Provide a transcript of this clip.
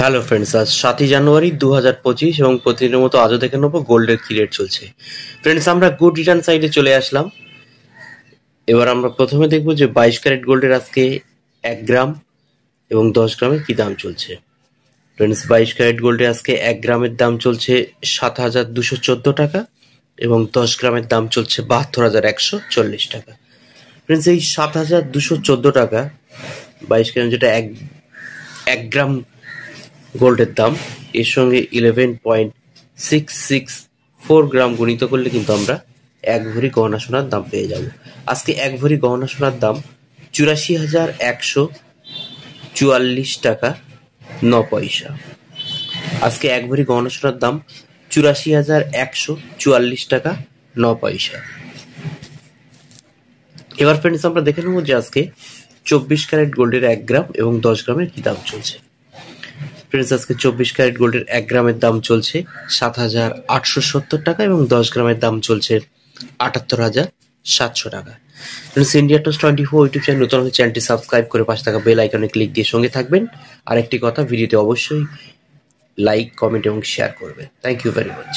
Hello friends, আজ 7ই জানুয়ারি 2025 এবং প্রতিদিনের মতো আজও দেখে নেবো গোল্ডের কি রেট চলছে। ফ্রেন্ডস, আমরা গুড রিটার্ন সাইডে চলে আসলাম। এবার আমরা প্রথমে দেখবো যে 22 ক্যারেট গোল্ডের আজকে 1 গ্রাম এবং 10 গ্রামের কি দাম চলছে। ফ্রেন্ডস, 22 ক্যারেট গোল্ডের আজকে 1 গ্রামের দাম চলছে 7,214 টাকা এবং 10 গ্রামের দাম চলছে 72,140 টাকা। ফ্রেন্ডস, এই 7,214 টাকা 22 ক্যারেট, যেটা এক গ্রাম গোল্ডের দাম, এর সঙ্গে 11.664 গ্রাম গুণিত করলে কিন্তু আমরা 1 ভরি গহনা সোনার দাম পেয়ে যাব। আজকে 1 ভরি গহনা সোনার দাম 84,144 টাকা 9 পয়সা। আজকে 1 ভরি গহনা সোনার দাম 84,144 টাকা 9 পয়সা। এবার ফ্রেন্ডস, আমরা দেখে নেবো যে আজকে 24 ক্যারেট গোল্ডের 1 গ্রাম এবং 10 গ্রামের কি দাম চলছে। ফ্রেন্ডস, আজকে 24 ক্যারেট গোল্ডের 1 গ্রামের দাম চলছে 7,870 টাকা এবং 10 গ্রামের দাম চলছে 78,700 টাকা। Friends, India toast 24 YouTube channel নতুন হলে চ্যানেলটি সাবস্ক্রাইব করে পাশে থাকা বেল আইকনে ক্লিক দিয়ে সঙ্গে থাকবেন। আর একটি কথা, ভিডিওতে অবশ্যই লাইক, কমেন্ট এবং শেয়ার করবেন। Thank you very much.